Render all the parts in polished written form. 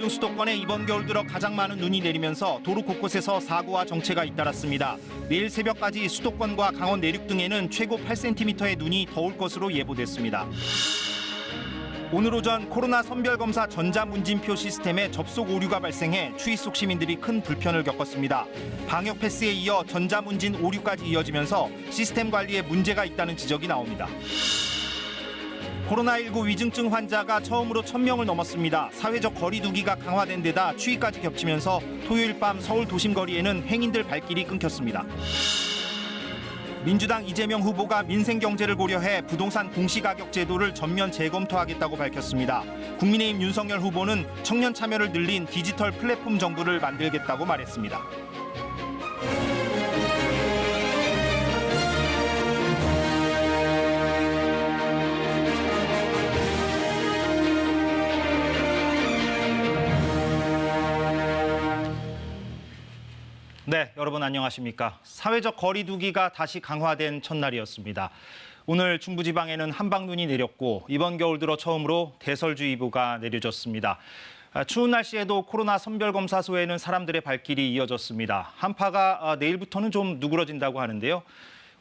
등 수도권에 이번 겨울 들어 가장 많은 눈이 내리면서 도로 곳곳에서 사고와 정체가 잇따랐습니다. 내일 새벽까지 수도권과 강원 내륙 등에는 최고 8cm의 눈이 더 올 것으로 예보됐습니다. 오늘 오전 코로나 선별검사 전자문진표 시스템에 접속 오류가 발생해 추위 속 시민들이 큰 불편을 겪었습니다. 방역 패스에 이어 전자문진 오류까지 이어지면서 시스템 관리에 문제가 있다는 지적이 나옵니다. 코로나19 위중증 환자가 처음으로 1,000명을 넘었습니다. 사회적 거리 두기가 강화된 데다 추위까지 겹치면서 토요일 밤 서울 도심 거리에는 행인들 발길이 끊겼습니다. 민주당 이재명 후보가 민생 경제를 고려해 부동산 공시가격 제도를 전면 재검토하겠다고 밝혔습니다. 국민의힘 윤석열 후보는 청년 참여를 늘린 디지털 플랫폼 정부를 만들겠다고 말했습니다. 네, 여러분 안녕하십니까. 사회적 거리 두기가 다시 강화된 첫날이었습니다. 오늘 중부지방에는 한방눈이 내렸고 이번 겨울 들어 처음으로 대설주의보가 내려졌습니다. 추운 날씨에도 코로나 선별검사소에는 사람들의 발길이 이어졌습니다. 한파가 내일부터는 좀 누그러진다고 하는데요.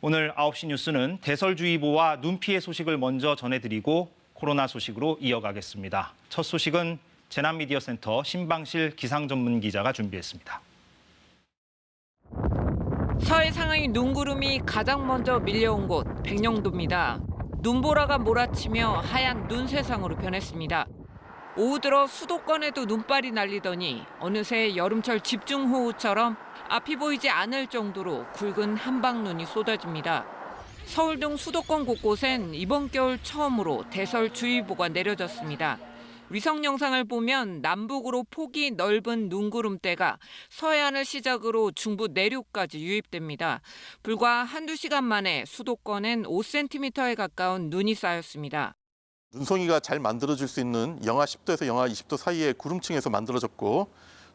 오늘 9시 뉴스는 대설주의보와 눈 피해 소식을 먼저 전해드리고 코로나 소식으로 이어가겠습니다. 첫 소식은 재난미디어센터 신방실 기상전문기자가 준비했습니다. 서해 상하이 눈구름이 가장 먼저 밀려온 곳 백령도입니다. 눈보라가 몰아치며 하얀 눈 세상으로 변했습니다. 오후 들어 수도권에도 눈발이 날리더니 어느새 여름철 집중호우처럼 앞이 보이지 않을 정도로 굵은 한방눈이 쏟아집니다. 서울 등 수도권 곳곳엔 이번 겨울 처음으로 대설주의보가 내려졌습니다. 위성 영상을 보면 남북으로 폭이 넓은 눈구름대가 서해안을 시작으로 중부 내륙까지 유입됩니다. 불과 한두 시간 만에 수도권엔 5cm에 가까운 눈이 쌓였습니다. 눈송이가 잘 만들어질 수 있는 영하 10도에서 영하 20도 사이의 구름층에서 만들어졌고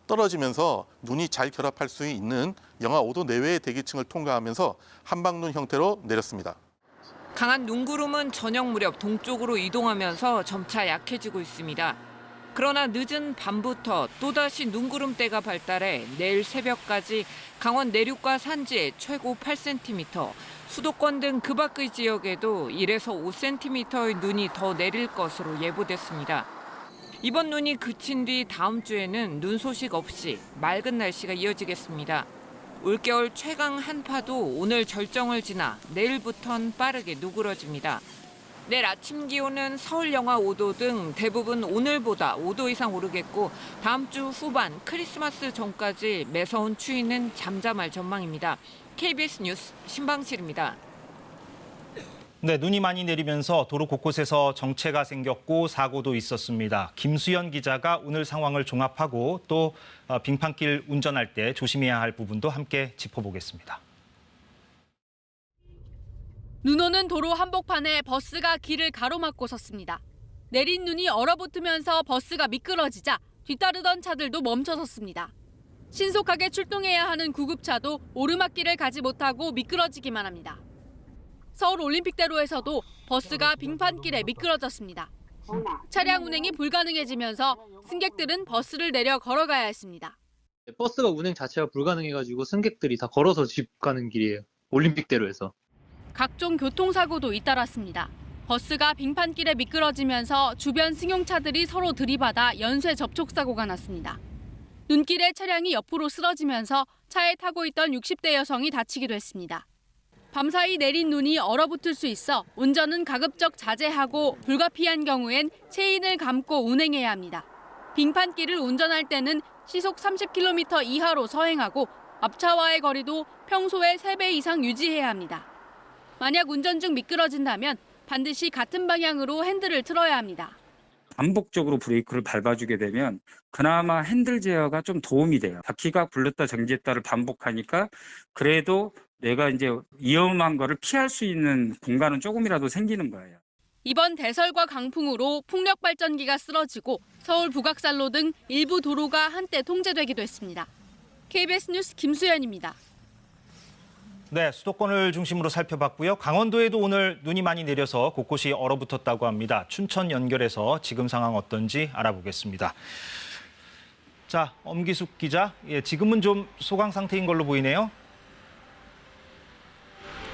떨어지면서 눈이 잘 결합할 수 있는 영하 5도 내외의 대기층을 통과하면서 한방눈 형태로 내렸습니다. 강한 눈구름은 저녁 무렵 동쪽으로 이동하면서 점차 약해지고 있습니다. 그러나 늦은 밤부터 또다시 눈구름대가 발달해 내일 새벽까지 강원 내륙과 산지에 최고 8cm, 수도권 등 그 밖의 지역에도 1에서 5cm의 눈이 더 내릴 것으로 예보됐습니다. 이번 눈이 그친 뒤 다음 주에는 눈 소식 없이 맑은 날씨가 이어지겠습니다. 올겨울 최강 한파도 오늘 절정을 지나 내일부턴 빠르게 누그러집니다. 내일 아침 기온은 서울 영하 5도 등 대부분 오늘보다 5도 이상 오르겠고 다음 주 후반 크리스마스 전까지 매서운 추위는 잠잠할 전망입니다. KBS 뉴스 신방실입니다. 네, 눈이 많이 내리면서 도로 곳곳에서 정체가 생겼고 사고도 있었습니다. 김수연 기자가 오늘 상황을 종합하고 또 빙판길 운전할 때 조심해야 할 부분도 함께 짚어보겠습니다. 눈 오는 도로 한복판에 버스가 길을 가로막고 섰습니다. 내린 눈이 얼어붙으면서 버스가 미끄러지자 뒤따르던 차들도 멈춰섰습니다. 신속하게 출동해야 하는 구급차도 오르막길을 가지 못하고 미끄러지기만 합니다. 서울 올림픽대로에서도 버스가 빙판길에 미끄러졌습니다. 차량 운행이 불가능해지면서 승객들은 버스를 내려 걸어가야 했습니다. 버스가 운행 자체가 불가능해가지고 승객들이 다 걸어서 집 가는 길이에요. 올림픽대로에서. 각종 교통사고도 잇따랐습니다. 버스가 빙판길에 미끄러지면서 주변 승용차들이 서로 들이받아 연쇄 접촉사고가 났습니다. 눈길에 차량이 옆으로 쓰러지면서 차에 타고 있던 60대 여성이 다치기도 했습니다. 밤사이 내린 눈이 얼어붙을 수 있어 운전은 가급적 자제하고 불가피한 경우엔 체인을 감고 운행해야 합니다. 빙판길을 운전할 때는 시속 30km 이하로 서행하고 앞차와의 거리도 평소의 3배 이상 유지해야 합니다. 만약 운전 중 미끄러진다면 반드시 같은 방향으로 핸들을 틀어야 합니다. 반복적으로 브레이크를 밟아주게 되면 그나마 핸들 제어가 좀 도움이 돼요. 바퀴가 굴렀다 정지했다를 반복하니까 그래도 내가 이제 위험한 거를 피할 수 있는 공간은 조금이라도 생기는 거예요. 이번 대설과 강풍으로 풍력 발전기가 쓰러지고 서울 북악산로 등 일부 도로가 한때 통제되기도 했습니다. KBS 뉴스 김수연입니다. 네, 수도권을 중심으로 살펴봤고요. 강원도에도 오늘 눈이 많이 내려서 곳곳이 얼어붙었다고 합니다. 춘천 연결해서 지금 상황 어떤지 알아보겠습니다. 자, 엄기숙 기자, 지금은 좀 소강 상태인 걸로 보이네요.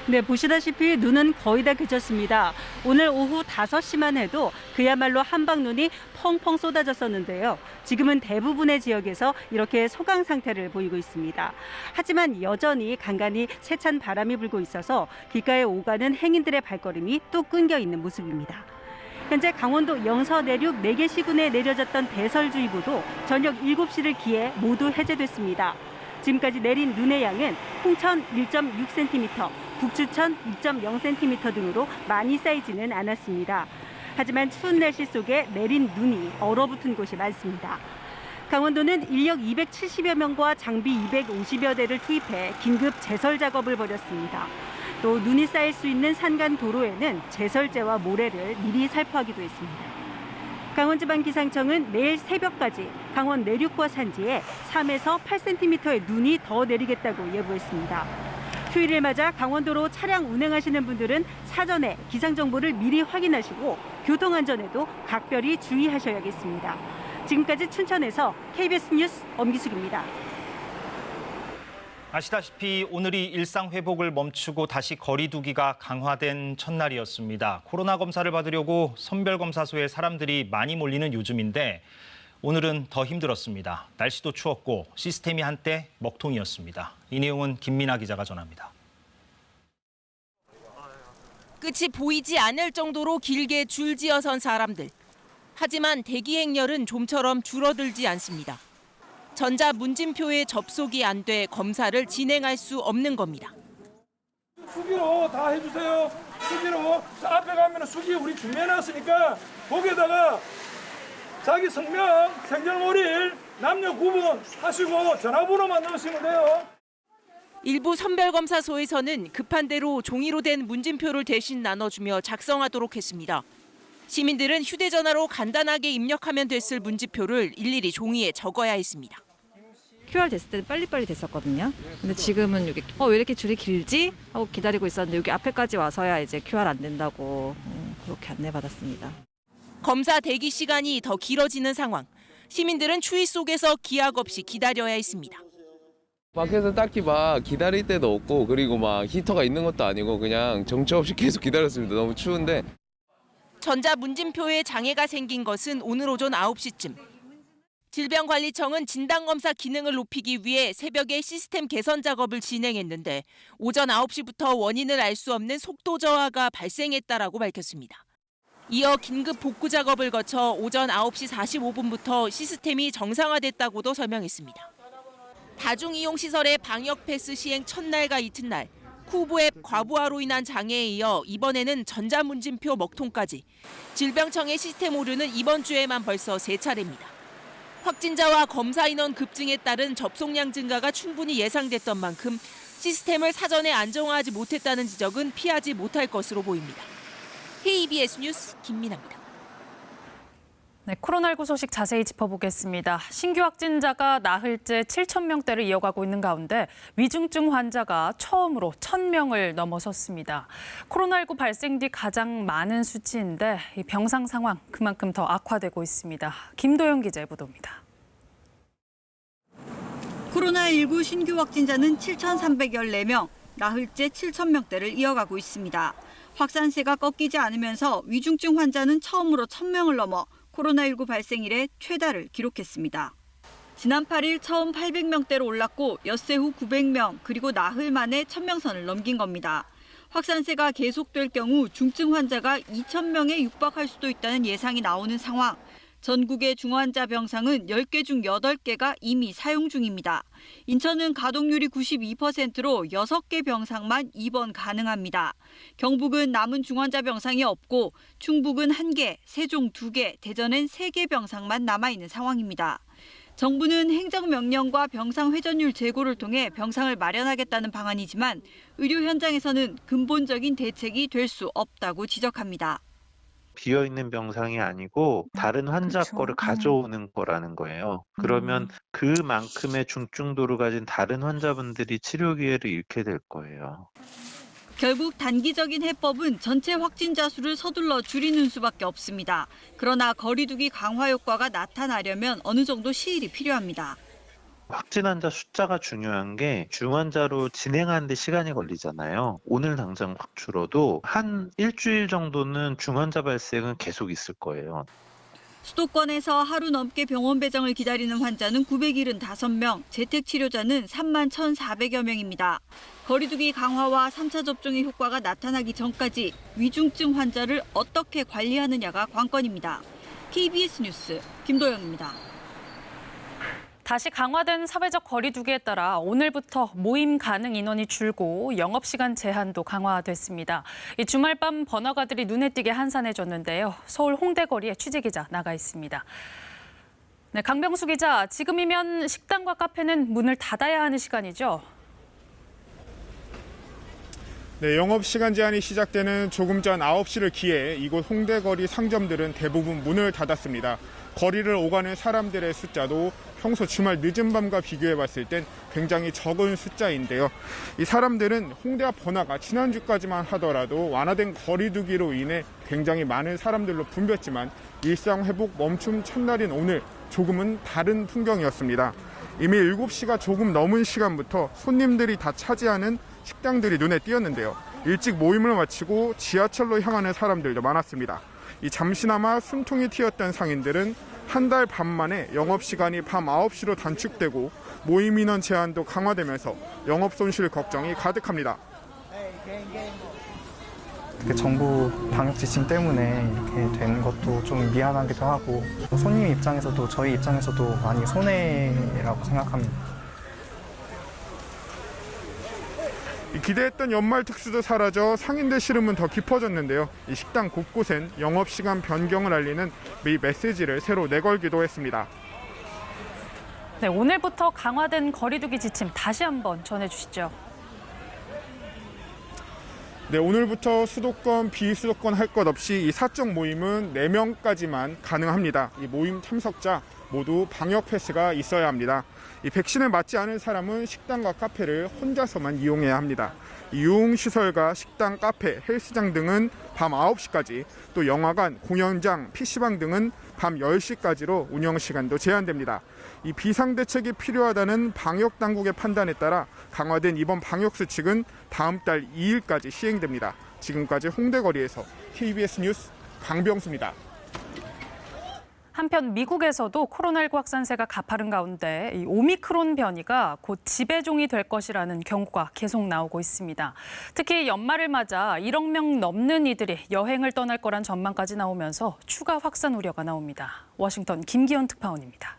네, 보시다시피 눈은 거의 다 그쳤습니다. 오늘 오후 5시만 해도 그야말로 한방눈이 펑펑 쏟아졌었는데요. 지금은 대부분의 지역에서 이렇게 소강 상태를 보이고 있습니다. 하지만 여전히 간간히 세찬 바람이 불고 있어서 길가에 오가는 행인들의 발걸음이 또 끊겨 있는 모습입니다. 현재 강원도 영서 내륙 4개 시군에 내려졌던 대설주의보도 저녁 7시를 기해 모두 해제됐습니다. 지금까지 내린 눈의 양은 홍천 1.6cm, 북주천 2.0cm 등으로 많이 쌓이지는 않았습니다. 하지만 추운 날씨 속에 내린 눈이 얼어붙은 곳이 많습니다. 강원도는 인력 270여 명과 장비 250여 대를 투입해 긴급 제설 작업을 벌였습니다. 또 눈이 쌓일 수 있는 산간 도로에는 제설제와 모래를 미리 살포하기도 했습니다. 강원지방기상청은 내일 새벽까지 강원 내륙과 산지에 3에서 8cm의 눈이 더 내리겠다고 예보했습니다. 휴일을 맞아 강원도로 차량 운행하시는 분들은 사전에 기상정보를 미리 확인하시고 교통안전에도 각별히 주의하셔야겠습니다. 지금까지 춘천에서 KBS 뉴스 엄기숙입니다. 아시다시피 오늘이 일상 회복을 멈추고 다시 거리 두기가 강화된 첫날이었습니다. 코로나 검사를 받으려고 선별검사소에 사람들이 많이 몰리는 요즘인데 오늘은 더 힘들었습니다. 날씨도 추웠고 시스템이 한때 먹통이었습니다. 이 내용은 김민아 기자가 전합니다. 끝이 보이지 않을 정도로 길게 줄지어 선 사람들. 하지만 대기 행렬은 좀처럼 줄어들지 않습니다. 전자 문진표에 접속이 안 돼 검사를 진행할 수 없는 겁니다. 수기로 다 해주세요. 수기로 앞에 가면 수기 우리 준비해놨으니까 거기에다가 자기 성명, 생년월일, 남녀 구분 하시고 전화번호만 넣으시면 돼요. 일부 선별검사소에서는 급한 대로 종이로 된 문진표를 대신 나눠주며 작성하도록 했습니다. 시민들은 휴대전화로 간단하게 입력하면 됐을 문진표를 일일이 종이에 적어야 했습니다. QR 됐을 때는 빨리빨리 됐었거든요. 근데 지금은 여기 왜 이렇게 줄이 길지? 하고 기다리고 있었는데 여기 앞에까지 와서야 이제 QR 안 된다고 그렇게 안내받았습니다. 검사 대기 시간이 더 길어지는 상황. 시민들은 추위 속에서 기약 없이 기다려야 했습니다. 밖에서 딱히 막 기다릴 때도 없고 그리고 막 히터가 있는 것도 아니고 그냥 정처 없이 계속 기다렸습니다. 너무 추운데. 전자 문진표에 장애가 생긴 것은 오늘 오전 9시쯤. 질병관리청은 진단검사 기능을 높이기 위해 새벽에 시스템 개선 작업을 진행했는데 오전 9시부터 원인을 알 수 없는 속도 저하가 발생했다라고 밝혔습니다. 이어 긴급 복구 작업을 거쳐 오전 9시 45분부터 시스템이 정상화됐다고도 설명했습니다. 다중이용시설의 방역 패스 시행 첫날과 이튿날, 쿠브 앱 과부하로 인한 장애에 이어 이번에는 전자문진표 먹통까지 질병청의 시스템 오류는 이번 주에만 벌써 3차례입니다. 확진자와 검사 인원 급증에 따른 접속량 증가가 충분히 예상됐던 만큼 시스템을 사전에 안정화하지 못했다는 지적은 피하지 못할 것으로 보입니다. KBS 뉴스 김민아입니다. 네, 코로나19 소식 자세히 짚어보겠습니다. 신규 확진자가 나흘째 7,000명대를 이어가고 있는 가운데 위중증 환자가 처음으로 1,000명을 넘어섰습니다. 코로나19 발생 뒤 가장 많은 수치인데 이 병상 상황 그만큼 더 악화되고 있습니다. 김도영 기자의 보도입니다. 코로나19 신규 확진자는 7,314명, 나흘째 7,000명대를 이어가고 있습니다. 확산세가 꺾이지 않으면서 위중증 환자는 처음으로 1,000명을 넘어 코로나19 발생 이래 최다를 기록했습니다. 지난 8일 처음 800명대로 올랐고 엿새 후 900명 그리고 나흘 만에 1,000명 선을 넘긴 겁니다. 확산세가 계속될 경우 중증 환자가 2,000명에 육박할 수도 있다는 예상이 나오는 상황. 전국의 중환자 병상은 10개 중 8개가 이미 사용 중입니다. 인천은 가동률이 92%로 6개 병상만 입원 가능합니다. 경북은 남은 중환자 병상이 없고 충북은 1개, 세종 2개, 대전엔 3개 병상만 남아있는 상황입니다. 정부는 행정명령과 병상 회전율 제고를 통해 병상을 마련하겠다는 방안이지만 의료 현장에서는 근본적인 대책이 될 수 없다고 지적합니다. 비어있는 병상이 아니고 다른 환자 거를 가져오는 거라는 거예요. 그러면 그만큼의 중증도를 가진 다른 환자분들이 치료 기회를 잃게 될 거예요. 결국 단기적인 해법은 전체 확진자 수를 서둘러 줄이는 수밖에 없습니다. 그러나 거리두기 강화 효과가 나타나려면 어느 정도 시일이 필요합니다. 확진 환자 숫자가 중요한 게 중환자로 진행하는 데 시간이 걸리잖아요. 오늘 당장 확 줄어도 한 일주일 정도는 중환자 발생은 계속 있을 거예요. 수도권에서 하루 넘게 병원 배정을 기다리는 환자는 975명, 재택치료자는 3만 1,400여 명입니다. 거리두기 강화와 3차 접종의 효과가 나타나기 전까지 위중증 환자를 어떻게 관리하느냐가 관건입니다. KBS 뉴스 김도영입니다. 다시 강화된 사회적 거리두기에 따라 오늘부터 모임 가능 인원이 줄고 영업시간 제한도 강화됐습니다. 이 주말밤 번화가들이 눈에 띄게 한산해졌는데요. 서울 홍대 거리에 취재기자 나가 있습니다. 네, 강병수 기자, 지금이면 식당과 카페는 문을 닫아야 하는 시간이죠? 네, 영업시간 제한이 시작되는 조금 전 9시를 기해 이곳 홍대 거리 상점들은 대부분 문을 닫았습니다. 거리를 오가는 사람들의 숫자도 평소 주말 늦은 밤과 비교해 봤을 땐 굉장히 적은 숫자인데요. 이 사람들은 홍대 앞 번화가 지난주까지만 하더라도 완화된 거리두기로 인해 굉장히 많은 사람들로 붐볐지만 일상 회복 멈춤 첫날인 오늘 조금은 다른 풍경이었습니다. 이미 7시가 조금 넘은 시간부터 손님들이 다 차지하는 식당들이 눈에 띄었는데요. 일찍 모임을 마치고 지하철로 향하는 사람들도 많았습니다. 이 잠시나마 숨통이 트였던 상인들은 한 달 반 만에 영업시간이 밤 9시로 단축되고 모임 인원 제한도 강화되면서 영업 손실 걱정이 가득합니다. 정부 방역 지침 때문에 이렇게 되는 것도 좀 미안하기도 하고 손님 입장에서도 저희 입장에서도 많이 손해라고 생각합니다. 기대했던 연말 특수도 사라져 상인들 시름은 더 깊어졌는데요. 이 식당 곳곳엔 영업시간 변경을 알리는 이 메시지를 새로 내걸기도 했습니다. 네, 오늘부터 강화된 거리두기 지침 다시 한번 전해주시죠. 네, 오늘부터 수도권, 비수도권 할 것 없이 이 사적 모임은 4명까지만 가능합니다. 이 모임 참석자 모두 방역 패스가 있어야 합니다. 이 백신을 맞지 않은 사람은 식당과 카페를 혼자서만 이용해야 합니다. 이 유흥시설과 식당, 카페, 헬스장 등은 밤 9시까지, 또 영화관, 공연장, PC방 등은 밤 10시까지로 운영시간도 제한됩니다. 이 비상대책이 필요하다는 방역당국의 판단에 따라 강화된 이번 방역수칙은 다음 달 2일까지 시행됩니다. 지금까지 홍대거리에서 KBS 뉴스 강병수입니다. 한편 미국에서도 코로나19 확산세가 가파른 가운데 이 오미크론 변이가 곧 지배종이 될 것이라는 경고가 계속 나오고 있습니다. 특히 연말을 맞아 1억 명 넘는 이들이 여행을 떠날 거란 전망까지 나오면서 추가 확산 우려가 나옵니다. 워싱턴 김기현 특파원입니다.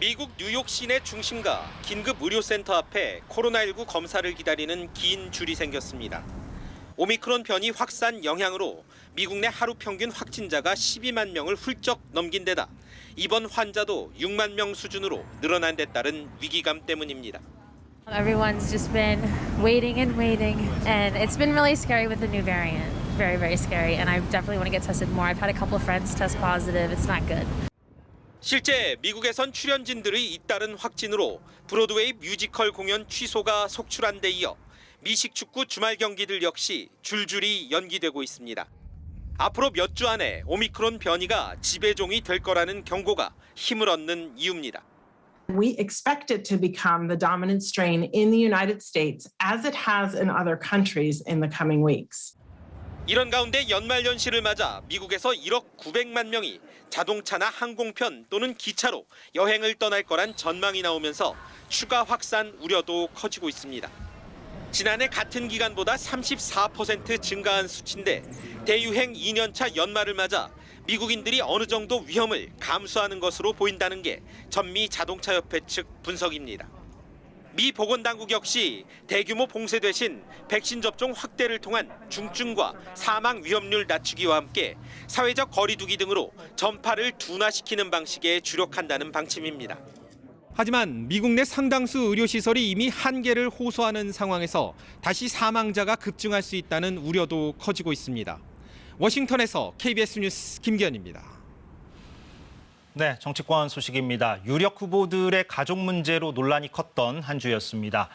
미국 뉴욕 시내 중심가 긴급 의료센터 앞에 코로나19 검사를 기다리는 긴 줄이 생겼습니다. 오미크론 변이 확산 영향으로 미국 내 하루 평균 확진자가 12만 명을 훌쩍 넘긴 데다 입원 환자도 6만 명 수준으로 늘어난 데 따른 위기감 때문입니다. Everyone's just been waiting and it's been really scary with the new variant. Very, very scary. And I definitely want to get tested more. I've had a couple of friends test positive. It's not good. 실제 미국에선 출연진들의 잇따른 확진으로 브로드웨이 뮤지컬 공연 취소가 속출한 데 이어 미식축구 주말 경기들 역시 줄줄이 연기되고 있습니다. 앞으로 몇 주 안에 오미크론 변이가 지배종이 될 거라는 경고가 힘을 얻는 이유입니다. We expect it to become the dominant strain in the United States as it has in other countries in the coming weeks. 이런 가운데 연말 연시를 맞아 미국에서 1억 900만 명이 자동차나 항공편 또는 기차로 여행을 떠날 거란 전망이 나오면서 추가 확산 우려도 커지고 있습니다. 지난해 같은 기간보다 34% 증가한 수치인데 대유행 2년차 연말을 맞아 미국인들이 어느 정도 위험을 감수하는 것으로 보인다는 게 전미 자동차협회 측 분석입니다. 미 보건당국 역시 대규모 봉쇄 대신 백신 접종 확대를 통한 중증과 사망 위험률 낮추기와 함께 사회적 거리두기 등으로 전파를 둔화시키는 방식에 주력한다는 방침입니다. 하지만 미국 내 상당수 의료시설이 이미 한계를 호소하는 상황에서 다시 사망자가 급증할 수 있다는 우려도 커지고 있습니다. 워싱턴에서 KBS 뉴스 김기현입니다. 네, 정치권 소식입니다. 유력 후보들의 가족 문제로 논란이 컸던 한 주였습니다.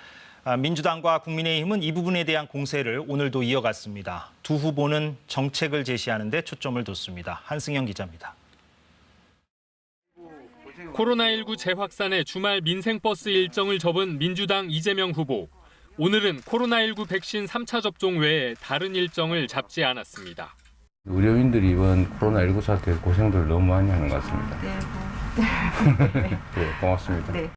민주당과 국민의힘은 이 부분에 대한 공세를 오늘도 이어갔습니다. 두 후보는 정책을 제시하는 데 초점을 뒀습니다. 한승현 기자입니다. 코로나19 재확산에 주말 민생버스 일정을 접은 민주당 이재명 후보. 오늘은 코로나19 백신 3차 접종 외에 다른 일정을 잡지 않았습니다. 의료인들이 이번 코로나19 사태에서 고생들 너무 많이 하는 것 같습니다. 네, 고맙습니다. 네.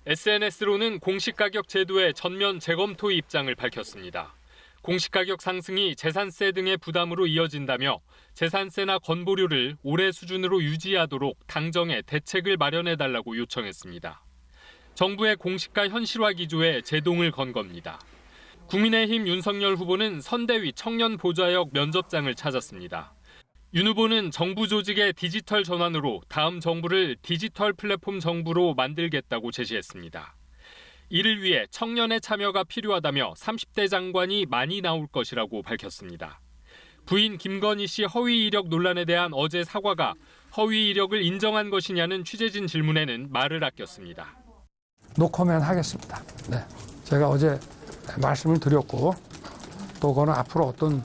SNS로는 공시가격 제도의 전면 재검토 입장을 밝혔습니다. 공시가격 상승이 재산세 등의 부담으로 이어진다며 재산세나 건보료를 올해 수준으로 유지하도록 당정에 대책을 마련해달라고 요청했습니다. 정부의 공시가 현실화 기조에 제동을 건 겁니다. 국민의힘 윤석열 후보는 선대위 청년 보좌역 면접장을 찾았습니다. 윤 후보는 정부 조직의 디지털 전환으로 다음 정부를 디지털 플랫폼 정부로 만들겠다고 제시했습니다. 이를 위해 청년의 참여가 필요하다며 30대 장관이 많이 나올 것이라고 밝혔습니다. 부인 김건희 씨 허위 이력 논란에 대한 어제 사과가 허위 이력을 인정한 것이냐는 취재진 질문에는 말을 아꼈습니다. 노코멘 하겠습니다. 네, 제가 어제 말씀을 드렸고 또 그거는 앞으로 어떤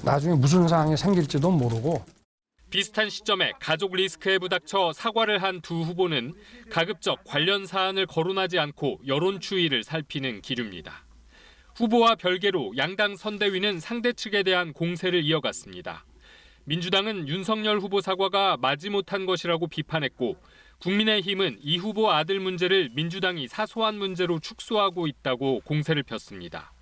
나중에 무슨 상황이 생길지도 모르고. 비슷한 시점에 가족 리스크에 부닥쳐 사과를 한 두 후보는 가급적 관련 사안을 거론하지 않고 여론 추이를 살피는 기류입니다. 후보와 별개로 양당 선대위는 상대 측에 대한 공세를 이어갔습니다. 민주당은 윤석열 후보 사과가 마지못한 것이라고 비판했고 국민의힘은 이 후보 아들 문제를 민주당이 사소한 문제로 축소하고 있다고 공세를 폈습니다.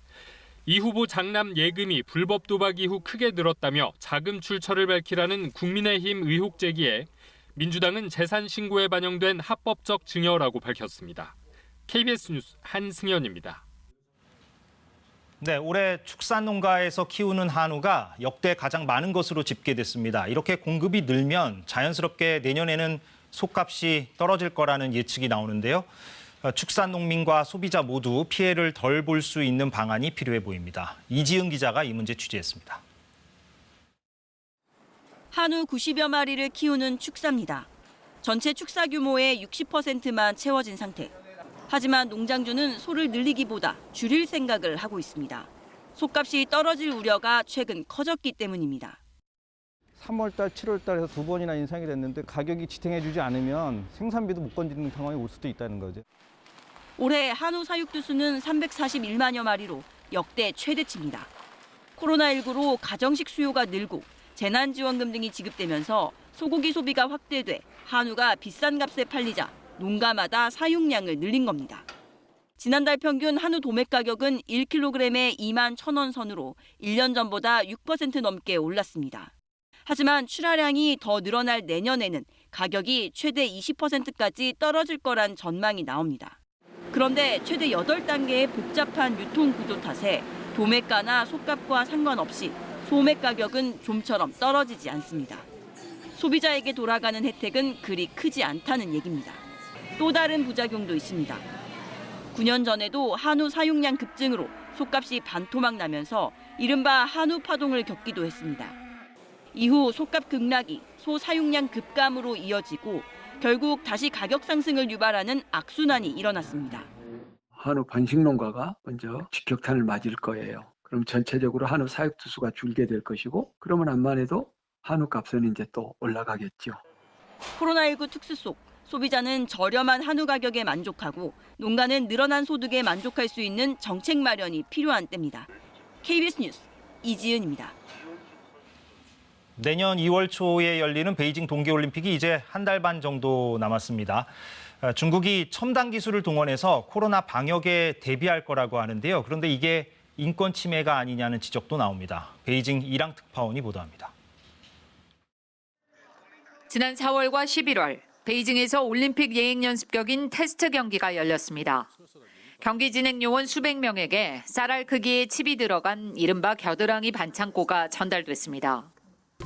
이 후보 장남 예금이 불법 도박 이후 크게 늘었다며 자금 출처를 밝히라는 국민의힘 의혹 제기에 민주당은 재산 신고에 반영된 합법적 증여라고 밝혔습니다. KBS 뉴스 한승현입니다. 네, 올해 축산 농가에서 키우는 한우가 역대 가장 많은 것으로 집계됐습니다. 이렇게 공급이 늘면 자연스럽게 내년에는 속값이 떨어질 거라는 예측이 나오는데요. 축산 농민과 소비자 모두 피해를 덜 볼 수 있는 방안이 필요해 보입니다. 이지은 기자가 이 문제 취재했습니다. 한우 90여 마리를 키우는 축사입니다. 전체 축사 규모의 60%만 채워진 상태. 하지만 농장주는 소를 늘리기보다 줄일 생각을 하고 있습니다. 속값이 떨어질 우려가 최근 커졌기 때문입니다. 3월달, 7월달에서 두 번이나 인상이 됐는데 가격이 지탱해주지 않으면 생산비도 못 건지는 상황이 올 수도 있다는 거죠. 올해 한우 사육주 수는 341만여 마리로 역대 최대치입니다. 코로나19로 가정식 수요가 늘고 재난지원금 등이 지급되면서 소고기 소비가 확대돼 한우가 비싼 값에 팔리자 농가마다 사육량을 늘린 겁니다. 지난달 평균 한우 도매 가격은 1kg에 2만 1,000원 선으로 1년 전보다 6% 넘게 올랐습니다. 하지만 출하량이 더 늘어날 내년에는 가격이 최대 20%까지 떨어질 거란 전망이 나옵니다. 그런데 최대 8단계의 복잡한 유통 구조 탓에 도매가나 속값과 상관없이 소매 가격은 좀처럼 떨어지지 않습니다. 소비자에게 돌아가는 혜택은 그리 크지 않다는 얘기입니다. 또 다른 부작용도 있습니다. 9년 전에도 한우 사육량 급증으로 속값이 반토막 나면서 이른바 한우 파동을 겪기도 했습니다. 이후 속값 급락이 소 사육량 급감으로 이어지고 결국 다시 가격 상승을 유발하는 악순환이 일어났습니다. 한우 번식 농가가 먼저 직격탄을 맞을 거예요. 그럼 전체적으로 한우 사육 투수가 줄게 될 것이고 그러면 암만 해도 한우 값은 이제 또 올라가겠죠. 코로나19 특수 속 소비자는 저렴한 한우 가격에 만족하고 농가는 늘어난 소득에 만족할 수 있는 정책 마련이 필요한 때입니다. KBS 뉴스 이지은입니다. 내년 2월 초에 열리는 베이징 동계올림픽이 이제 한 달 반 정도 남았습니다. 중국이 첨단 기술을 동원해서 코로나 방역에 대비할 거라고 하는데요. 그런데 이게 인권 침해가 아니냐는 지적도 나옵니다. 베이징 이랑 특파원이 보도합니다. 지난 4월과 11월 베이징에서 올림픽 예행 연습격인 테스트 경기가 열렸습니다. 경기 진행 요원 수백 명에게 쌀알 크기의 칩이 들어간 이른바 겨드랑이 반창고가 전달됐습니다.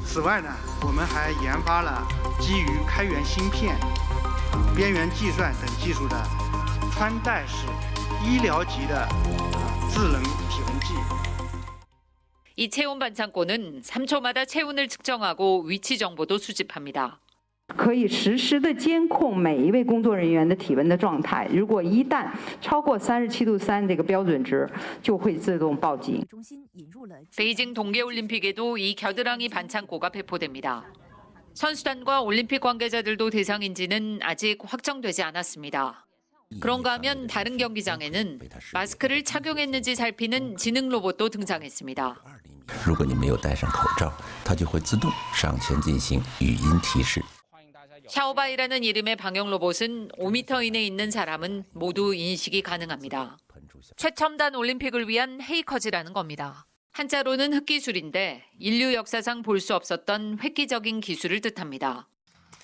此外呢，我们还研发了基于开源芯片、边缘计算等技术的穿戴式医疗级的智能体温计。 이 체온 반창고는 3초마다 체온을 측정하고 위치 정보도 수집합니다. 可以实时的监控每一位工作人员的体温的状态，如果一旦超过37.3度这个标准值，就会自动报警。 베이징 동계올림픽에도 이 겨드랑이 반창고가 배포됩니다. 선수단과 올림픽 관계자들도 대상인지는 아직 확정되지 않았습니다. 그런가 하면 다른 경기장에는 마스크를 착용했는지 살피는 지능 로봇도 등장했습니다. 如果你没有戴上口罩，它就会自动上前进行语音提示。 샤오바이라는 이름의 방역 로봇은 5m 이내에 있는 사람은 모두 인식이 가능합니다. 최첨단 올림픽을 위한 헤이커즈라는 겁니다. 한자로는 흑기술인데 인류 역사상 볼 수 없었던 획기적인 기술을 뜻합니다.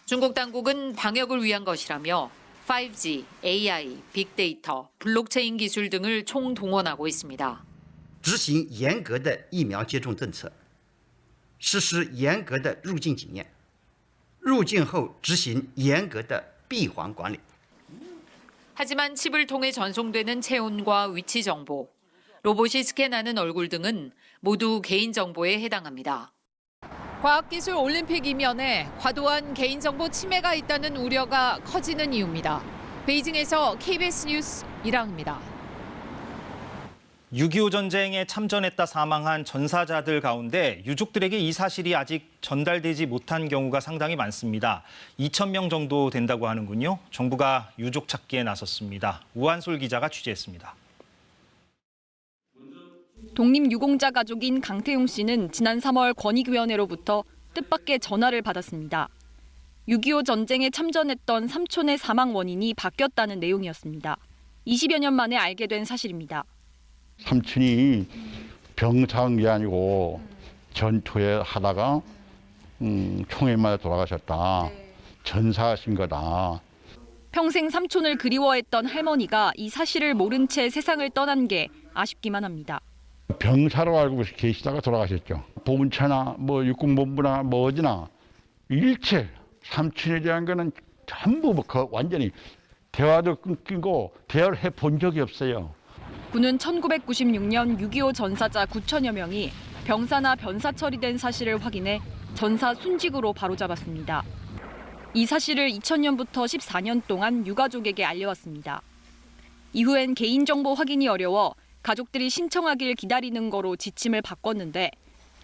중국 당국은 방역을 위한 것이라며 5G, AI, 빅데이터, 블록체인 기술 등을 총동원하고 있습니다. 执行严格的疫苗接种政策，实施严格的入境检验，入境后执行严格的闭环管理。 하지만 칩을 통해 전송되는 체온과 위치 정보, 로봇이 스캔하는 얼굴 등은 모두 개인정보에 해당합니다. 과학기술 올림픽 이면에 과도한 개인정보 침해가 있다는 우려가 커지는 이유입니다. 베이징에서 KBS 뉴스 이랑입니다. 6.25 전쟁에 참전했다 사망한 전사자들 가운데 유족들에게 이 사실이 아직 전달되지 못한 경우가 상당히 많습니다. 2,000명 정도 된다고 하는군요. 정부가 유족 찾기에 나섰습니다. 우한솔 기자가 취재했습니다. 독립유공자 가족인 강태용 씨는 지난 3월 권익위원회로부터 뜻밖의 전화를 받았습니다. 6.25 전쟁에 참전했던 삼촌의 사망 원인이 바뀌었다는 내용이었습니다. 20여 년 만에 알게 된 사실입니다. 삼촌이 병상이 아니고 전투에 하다가 총에 맞아 돌아가셨다. 전사하신 거다. 평생 삼촌을 그리워했던 할머니가 이 사실을 모른 채 세상을 떠난 게 아쉽기만 합니다. 병사로 알고 계시다가 돌아가셨죠. 보훈처나 뭐 육군본부나 뭐 어디나 일체 삼촌에 대한 거는 전부 완전히 대화도 끊기고 대화를 해본 적이 없어요. 군은 1996년 6.25 전사자 9천여 명이 병사나 변사 처리된 사실을 확인해 전사 순직으로 바로잡았습니다. 이 사실을 2000년부터 14년 동안 유가족에게 알려왔습니다. 이후엔 개인정보 확인이 어려워 가족들이 신청하길 기다리는 거로 지침을 바꿨는데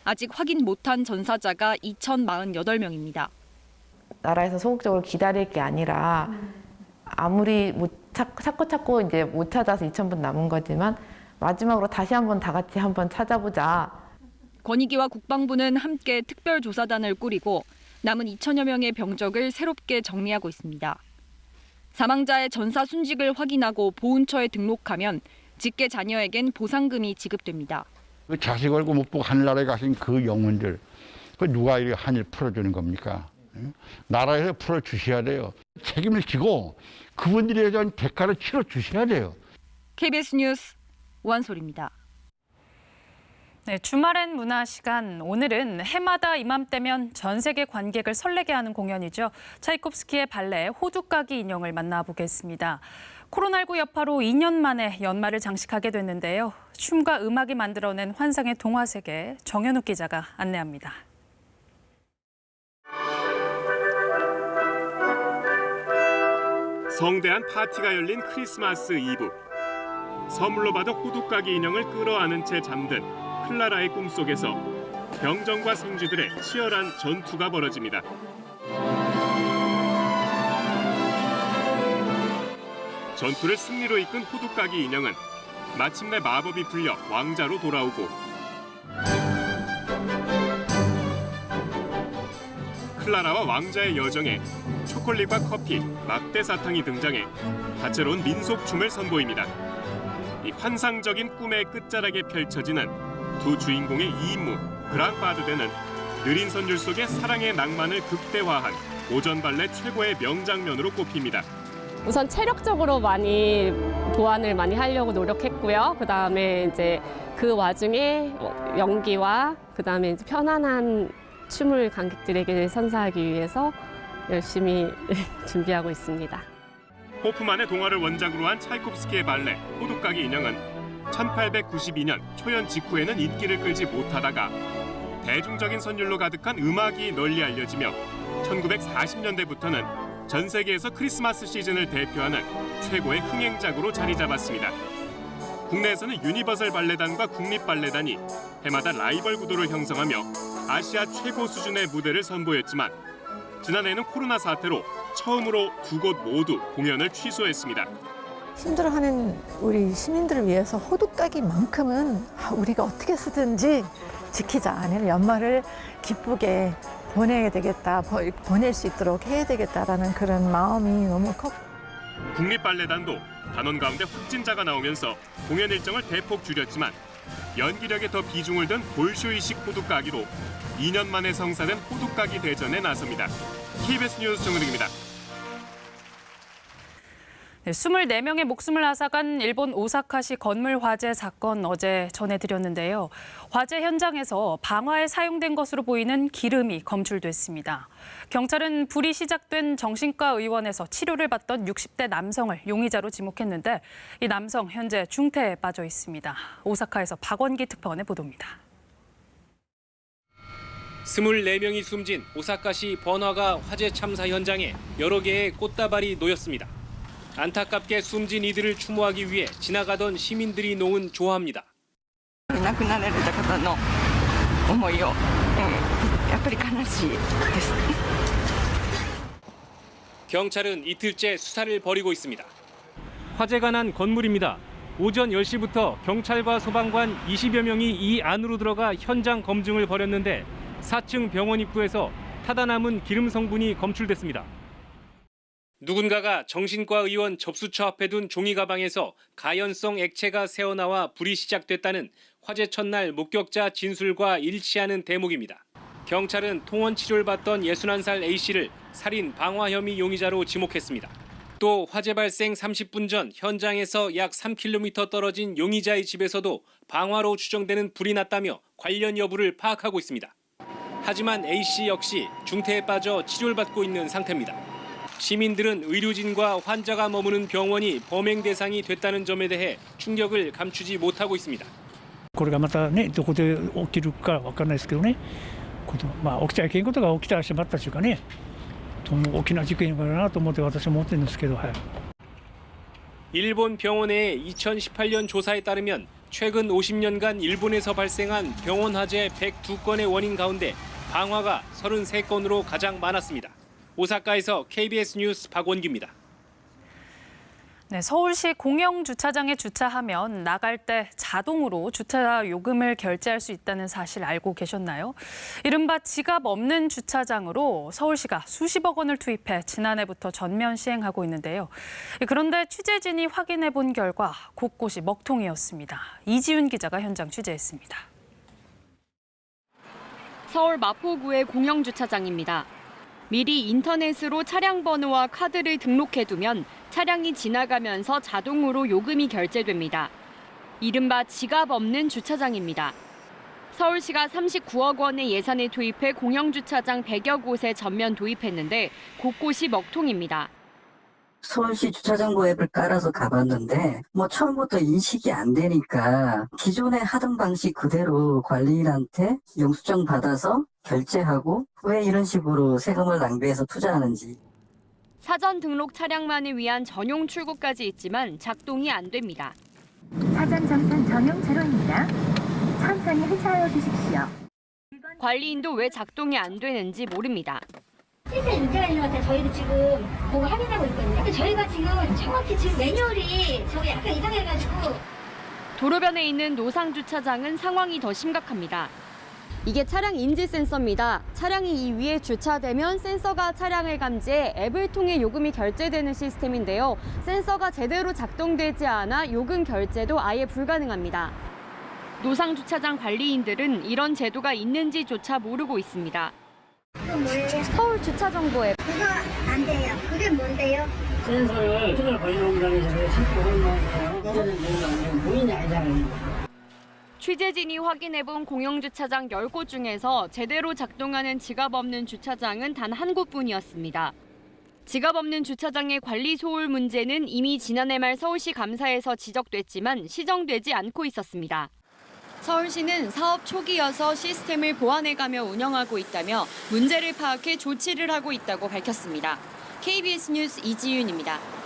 아직 확인 못한 전사자가 2,048명입니다. 나라에서 소극적으로 기다릴 게 아니라 아무리 찾고 이제 못 찾아서 2,000분 남은 거지만 마지막으로 다시 한번 다 같이 한번 찾아보자. 권익위와 국방부는 함께 특별조사단을 꾸리고 남은 2천여 명의 병적을 새롭게 정리하고 있습니다. 사망자의 전사 순직을 확인하고 보훈처에 등록하면 직계 자녀에겐 보상금이 지급됩니다. 그 자식 얼굴 못 보고 하늘나라에 가신 그 영혼들, 그 누가 이렇게 한일 풀어주는 겁니까? 나라에서 풀어주셔야 돼요. 책임을 지고 그분들에 대한 대가를 치러주셔야 돼요. KBS 뉴스 우한솔입니다. 네, 주말엔 문화 시간. 오늘은 해마다 이맘때면 전 세계 관객을 설레게 하는 공연이죠. 차이콥스키의 발레 호두까기 인형을 만나보겠습니다. 코로나19 여파로 2년 만에 연말을 장식하게 됐는데요. 춤과 음악이 만들어낸 환상의 동화 세계, 정현욱 기자가 안내합니다. 성대한 파티가 열린 크리스마스 이브. 선물로 받은 호두까기 인형을 끌어안은 채 잠든 클라라의 꿈속에서 병정과 생쥐들의 치열한 전투가 벌어집니다. 전투를 승리로 이끈 호두까기 인형은 마침내 마법이 풀려 왕자로 돌아오고 클라라와 왕자의 여정에 초콜릿과 커피, 막대 사탕이 등장해 다채로운 민속춤을 선보입니다. 이 환상적인 꿈의 끝자락에 펼쳐지는 두 주인공의 2인무 그랑파드대는 느린 선율 속의 사랑의 낭만을 극대화한 오전 발레 최고의 명장면으로 꼽힙니다. 우선 체력적으로 많이 보완을 많이 하려고 노력했고요. 그다음에 이제 그 와중에 연기와 그다음에 이제 편안한 춤을 관객들에게 선사하기 위해서 열심히 준비하고 있습니다. 호프만의 동화를 원작으로 한 차이콥스키의 발레 호두까기 인형은 1892년 초연 직후에는 인기를 끌지 못하다가 대중적인 선율로 가득한 음악이 널리 알려지며 1940년대부터는 전 세계에서 크리스마스 시즌을 대표하는 최고의 흥행작으로 자리 잡았습니다. 국내에서는 유니버설 발레단과 국립발레단이 해마다 라이벌 구도를 형성하며 아시아 최고 수준의 무대를 선보였지만 지난해에는 코로나 사태로 처음으로 두 곳 모두 공연을 취소했습니다. 힘들어하는 우리 시민들을 위해서 호두까기만큼은 우리가 어떻게 쓰든지 지키자. 아니면 연말을 기쁘게 보내야 되겠다, 보낼 수 있도록 해야 되겠다라는 그런 마음이 너무 컸고. 국립발레단도 단원 가운데 확진자가 나오면서 공연 일정을 대폭 줄였지만 연기력에 더 비중을 둔 볼쇼이식 호두까기로 2년 만에 성사된 호두까기 대전에 나섭니다. KBS 뉴스 정은익입니다. 네, 24명의 목숨을 앗아간 일본 오사카시 건물 화재 사건 어제 전해드렸는데요. 화재 현장에서 방화에 사용된 것으로 보이는 기름이 검출됐습니다. 경찰은 불이 시작된 정신과 의원에서 치료를 받던 60대 남성을 용의자로 지목했는데 이 남성 현재 중태에 빠져 있습니다. 오사카에서 박원기 특파원의 보도입니다. 24명이 숨진 오사카시 번화가 화재 참사 현장에 여러 개의 꽃다발이 놓였습니다. 안타깝게 숨진 이들을 추모하기 위해 지나가던 시민들이 놓은 조화입니다. 경찰은 이틀째 수사를 벌이고 있습니다. 화재가 난 건물입니다. 오전 10시부터 경찰과 소방관 20여 명이 이 안으로 들어가 현장 검증을 벌였는데 4층 병원 입구에서 타다 남은 기름 성분이 검출됐습니다. 누군가가 정신과 의원 접수처 앞에 둔 종이 가방에서 가연성 액체가 새어나와 불이 시작됐다는 화재 첫날 목격자 진술과 일치하는 대목입니다. 경찰은 통원 치료를 받던 61살 A씨를 살인 방화 혐의 용의자로 지목했습니다. 또 화재 발생 30분 전 현장에서 약 3km 떨어진 용의자의 집에서도 방화로 추정되는 불이 났다며 관련 여부를 파악하고 있습니다. 하지만 A씨 역시 중태에 빠져 치료를 받고 있는 상태입니다. 시민들은 의료진과 환자가 머무는 병원이 범행 대상이 됐다는 점에 대해 충격을 감추지 못하고 있습니다. これがまたねどこで起きるかわからないですけどね。起きちゃいけんことが起きてしまったというかね。大きな事件かなと思って私は思ってるんですけど。일본 병원의 2018년 조사에 따르면 최근 50년간 일본에서 발생한 병원 화재 102건의 원인 가운데 방화가 33건으로 가장 많았습니다. 오사카에서 KBS 뉴스 박원기입니다. 네, 서울시 공영주차장에 주차하면 나갈 때 자동으로 주차 요금을 결제할 수 있다는 사실 알고 계셨나요? 이른바 지갑 없는 주차장으로 서울시가 수십억 원을 투입해 지난해부터 전면 시행하고 있는데요. 그런데 취재진이 확인해 본 결과 곳곳이 먹통이었습니다. 이지윤 기자가 현장 취재했습니다. 서울 마포구의 공영주차장입니다. 미리 인터넷으로 차량 번호와 카드를 등록해두면 차량이 지나가면서 자동으로 요금이 결제됩니다. 이른바 지갑 없는 주차장입니다. 서울시가 39억 원의 예산을 투입해 공영주차장 100여 곳에 전면 도입했는데 곳곳이 먹통입니다. 서울시 주차정보 앱을 깔아서 가봤는데 처음부터 인식이 안 되니까 기존에 하던 방식 그대로 관리인한테 영수증 받아서 결제하고 왜 이런 식으로 세금을 낭비해서 투자하는지. 사전 등록 차량만을 위한 전용 출구까지 있지만 작동이 안 됩니다. 사전 정산 전용 제로입니다. 천천히 회차하여 주십시오. 관리인도 왜 작동이 안 되는지 모릅니다. 시스템 문제가 있는 것 같아요. 저희도 지금 보고 확인하고 있거든요. 근데 저희가 지금 정확히 지금 매뉴얼이 저게 약간 이상해가지고. 도로변에 있는 노상주차장은 상황이 더 심각합니다. 이게 차량 인지 센서입니다. 차량이 이 위에 주차되면 센서가 차량을 감지해 앱을 통해 요금이 결제되는 시스템인데요. 센서가 제대로 작동되지 않아 요금 결제도 아예 불가능합니다. 노상주차장 관리인들은 이런 제도가 있는지조차 모르고 있습니다. 그건 뭐예요? 서울 주차정보 앱. 그거 안 돼요. 그게 뭔데요? 센서를 특별 관리용이라고 신고하는 거예요. 본인이 아니잖아요. 취재진이 확인해본 공영주차장 10곳 중에서 제대로 작동하는 지갑 없는 주차장은 단 한 곳뿐이었습니다. 지갑 없는 주차장의 관리 소홀 문제는 이미 지난해 말 서울시 감사에서 지적됐지만 시정되지 않고 있었습니다. 서울시는 사업 초기여서 시스템을 보완해가며 운영하고 있다며 문제를 파악해 조치를 하고 있다고 밝혔습니다. KBS 뉴스 이지윤입니다.